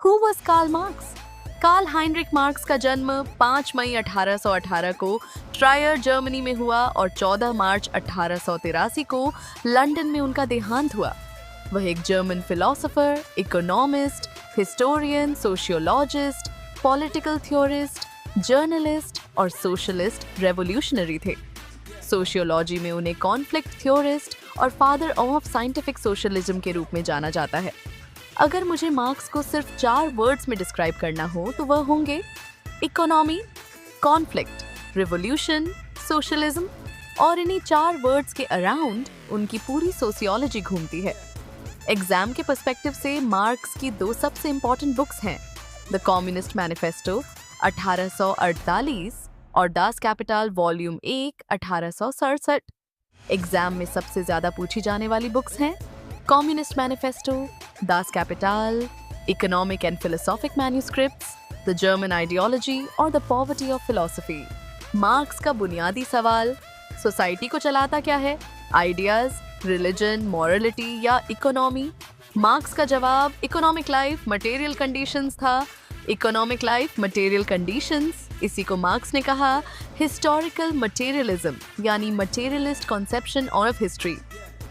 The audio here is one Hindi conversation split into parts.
Who was Karl Marx? Karl Heinrich Marx का जन्म 5 मई 1818 को ट्रायर जर्मनी में हुआ और 14 मार्च 1883 को लंदन में उनका देहांत हुआ। वह एक German philosopher, economist, historian, sociologist, political theorist, journalist और सोशलिस्ट रेवोल्यूशनरी थे। सोशियोलॉजी में उन्हें कॉन्फ्लिक्ट थ्योरिस्ट और फादर ऑफ साइंटिफिक सोशलिज्म के रूप में जाना जाता है। अगर मुझे मार्क्स को सिर्फ 4 वर्ड्स में डिस्क्राइब करना हो तो वह होंगे इकोनॉमी, कॉन्फ्लिक्ट, रिवोल्यूशन, सोशलिज्म, और इन्हीं 4 वर्ड्स के अराउंड उनकी पूरी सोशियोलॉजी घूमती है। एग्जाम के पर्सपेक्टिव से मार्क्स की 2 सबसे इंपॉर्टेंट बुक्स हैं, द कम्युनिस्ट मैनिफेस्टो 1848 और दास कैपिटल वॉल्यूम 1 1867। एग्जाम में सबसे ज्यादा पूछी जाने वाली बुक्स हैं communist manifesto, das capital, economic and philosophic manuscripts, the German ideology और the poverty of philosophy. Marx का बुनियादी सवाल, सोसाइटी को चलाता क्या है, आइडियाज, रिलीजन, मॉरलिटी या इकोनॉमी? मार्क्स का जवाब इकोनॉमिक लाइफ, मटेरियल कंडीशंस था। इकोनॉमिक लाइफ, मटेरियल कंडीशंस, इसी को मार्क्स ने कहा हिस्टोरिकल मटेरियलिज्म यानी मटेरियलिस्ट कॉन्सेप्शन ऑफ हिस्ट्री।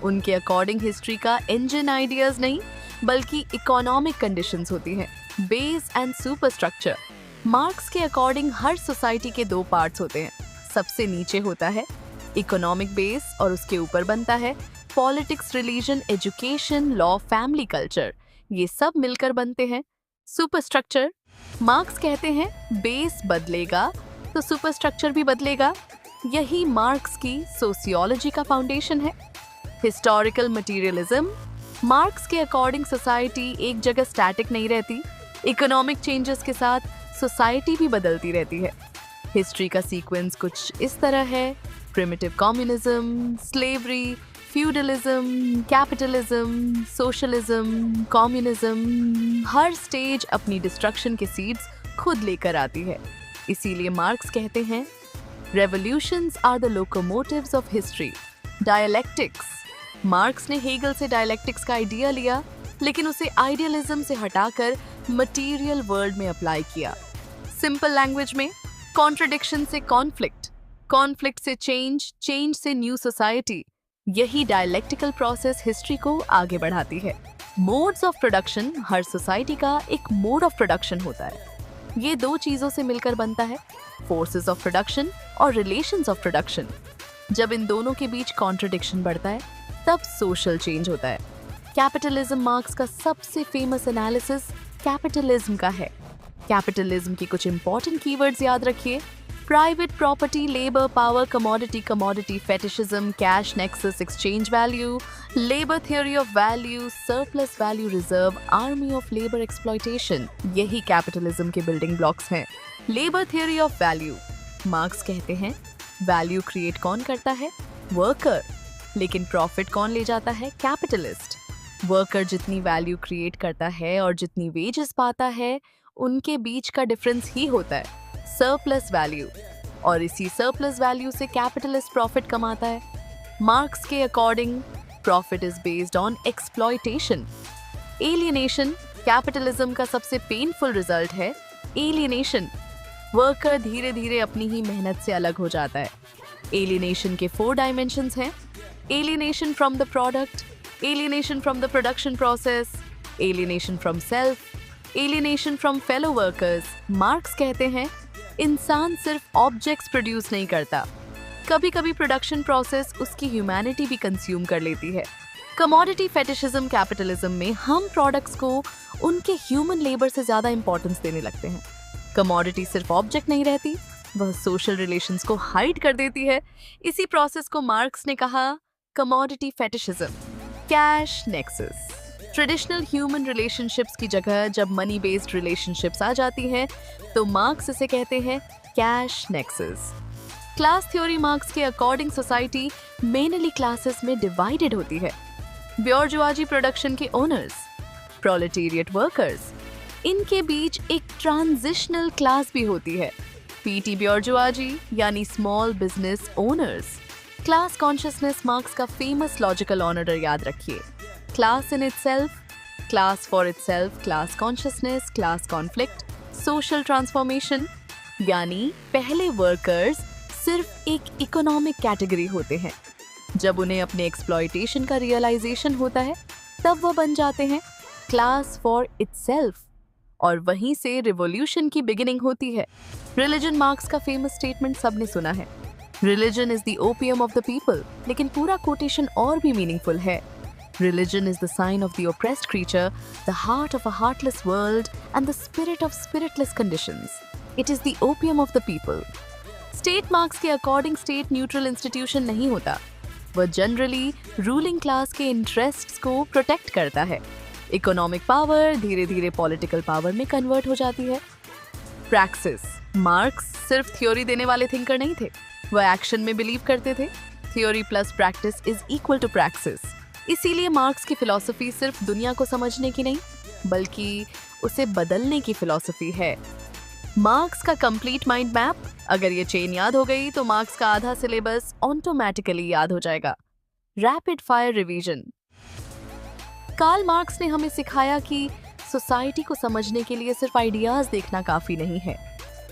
उनके अकॉर्डिंग हिस्ट्री का इंजन आइडियाज नहीं बल्कि इकोनॉमिक कंडीशंस होती हैं, बेस एंड सुपरस्ट्रक्चर। मार्क्स के अकॉर्डिंग हर सोसाइटी के 2 पार्ट्स होते हैं। सबसे नीचे होता है इकोनॉमिक बेस और उसके ऊपर बनता है politics, religion, education, law, family, culture. ये सब मिलकर बनते हैं सुपरस्ट्रक्चर। मार्क्स कहते हैं बेस बदलेगा तो सुपरस्ट्रक्चर भी बदलेगा। यही मार्क्स की सोशियोलॉजी का फाउंडेशन है। हिस्टोरिकल मटेरियलिज्म, मार्क्स के अकॉर्डिंग सोसाइटी एक जगह स्टैटिक नहीं रहती, इकोनॉमिक चेंजेस के साथ सोसाइटी भी बदलती रहती है। हिस्ट्री का सीक्वेंस कुछ इस तरह है, primitive communism, slavery, feudalism, capitalism, socialism, communism. हर स्टेज अपनी डिस्ट्रक्शन के सीड्स खुद लेकर आती है। इसीलिए मार्क्स कहते हैं revolutions are the locomotives of history. Dialectics, Marx ने हेगल से डायलेक्टिक्स का आइडिया लिया लेकिन उसे आइडियलिज्म से हटाकर मटेरियल वर्ल्ड में अप्लाई किया। सिंपल लैंग्वेज में कॉन्ट्रडिक्शन से कॉन्फ्लिक्ट, कॉन्फ्लिक्ट से चेंज, चेंज से न्यू सोसाइटी। यही डायलेक्टिकल प्रोसेस हिस्ट्री को आगे बढ़ाती है। Modes of production, her society का एक मोड ऑफ प्रोडक्शन होता है। ये 2 चीजों से मिलकर बनता है फोर्सेस ऑफ प्रोडक्शन और रिलेशंस ऑफ प्रोडक्शन। जब इन दोनों के बीच कॉन्ट्रडिक्शन बढ़ता है तब सोशल चेंज होता है। कैपिटलिज्म मार्क्स का सबसे फेमस एनालिसिस कैपिटलिज्म का है। कैपिटलिज्म की कुछ इंपॉर्टेंट कीवर्ड्स याद रखिए, private property, labour, power, commodity fetishism, cash nexus, exchange value, labour theory of value, surplus value reserve, army of labour exploitation. यही कैपिटलिज्म के बिल्डिंग ब्लॉक्स हैं। Labour theory of value, marks कहते हैं वैल्यू क्रिएट कौन करता है, वर्कर, लेकिन प्रॉफिट कौन ले जाता है, कैपिटलिस्ट। वर्कर जितनी वैल्यू क्रिएट करता है और जितनी वेजेस पाता है उनके बीच का डिफरेंस ही होता है सरप्लस वैल्यू, और इसी सरप्लस वैल्यू से कैपिटलिस्ट प्रॉफिट कमाता है। मार्क्स के according profit is based on exploitation. Alienation, capitalism का सबसे पेनफुल रिजल्ट है एलियनेशन। वर्कर धीरे धीरे अपनी ही मेहनत से अलग हो जाता है। एलियनेशन के 4 डायमेंशंस हैं, alienation from the product, alienation from the production process, alienation from self, alienation from fellow workers। Marks कहते हैं इंसान सिर्फ ऑब्जेक्ट्स प्रोड्यूस नहीं करता, कभी कभी प्रोडक्शन प्रोसेस उसकी ह्यूमैनिटी भी कंज्यूम कर लेती है। कमोडिटी फेटिशिज्म कैपिटलिज्म में हम प्रोडक्ट्स को उनके ह्यूमन लेबर से ज्यादा इंपॉर्टेंस देने लगते हैं। कमोडिटी सिर्फ ऑब्जेक्ट नहीं रहती, वह सोशल रिलेशंस को हाइड कर देती है। इसी प्रोसेस को मार्क्स ने कहा commodity fetishism. Cash nexus, traditional human relationships की जगह जब मनी बेस्ड रिलेशनशिप्स आ जाती हैं तो मार्क्स इसे कहते हैं cash nexus. Class theory marks के अकॉर्डिंग सोसाइटी मेनली क्लासेस में डिवाइडेड होती है। ब्योर्जुआजी प्रोडक्शन के ओनर्स, प्रोलेटेरिएट वर्कर्स, इनके बीच एक ट्रांजिशनल क्लास भी होती है, पीटी ब्योर्जुआजी यानी small business owners. Class consciousness marks का फेमस लॉजिकल ऑर्डर याद रखिए, class in itself, class for itself, class consciousness, class conflict, social transformation। यानी पहले वर्कर्स सिर्फ एक इकोनॉमिक कैटेगरी होते हैं, जब उन्हें अपने एक्सप्लॉयटेशन का रियलाइजेशन होता है तब वो बन जाते हैं क्लास फॉर इटसेल्फ, और वहीं से रिवॉल्यूशन की बिगिनिंग होती है। रिलीजन मार्क्स का फेमस स्टेटमेंट सबने सुना है, religion is the opium of the people, लेकिन पूरा कोटेशन और भी मीनिंगफुल है। Religion is the sign of the oppressed creature, the heart of a heartless world, and the spirit of spiritless conditions. It is the opium of the people. State marks के according state neutral institution नहीं होता, वह generally ruling class के interests को protect करता है। Economic power धीरे धीरे political power में convert हो जाती है। Praxis, Marx सिर्फ theory देने वाले thinker नहीं थे, वह action में believe करते थे। Theory plus practice is equal to praxis. इसीलिए मार्क्स की फिलॉसफी सिर्फ दुनिया को समझने की नहीं, बल्कि उसे बदलने की फिलॉसफी है। मार्क्स का कंप्लीट माइंड मैप, अगर ये चेन याद हो गई तो मार्क्स का आधा सिलेबस ऑटोमेटिकली याद हो जाएगा। Rapid fire revision. Karl Marx ने हमें सिखाया कि सोसाइटी को समझने के लिए सिर्फ आइडियाज देखना काफी नहीं है,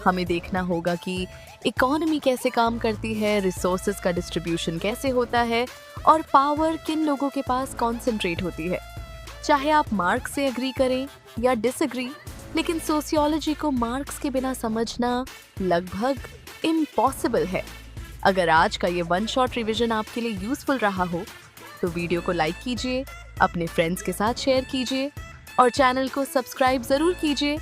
हमें देखना होगा कि इकोनॉमी कैसे काम करती है, रिसोर्सेज का डिस्ट्रीब्यूशन कैसे होता है और पावर किन लोगों के पास कॉन्सेंट्रेट होती है। चाहे आप मार्क्स से एग्री करें या डिसएग्री, लेकिन सोशियोलॉजी को मार्क्स के बिना समझना लगभग इम्पॉसिबल है। अगर आज का ये वन शॉट रिवीजन आपके लिए यूजफुल रहा हो तो वीडियो को लाइक कीजिए, अपने फ्रेंड्स के साथ शेयर कीजिए और चैनल को सब्सक्राइब जरूर कीजिए।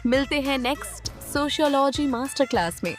मिलते हैं नेक्स्ट सोशियोलॉजी मास्टर क्लास में।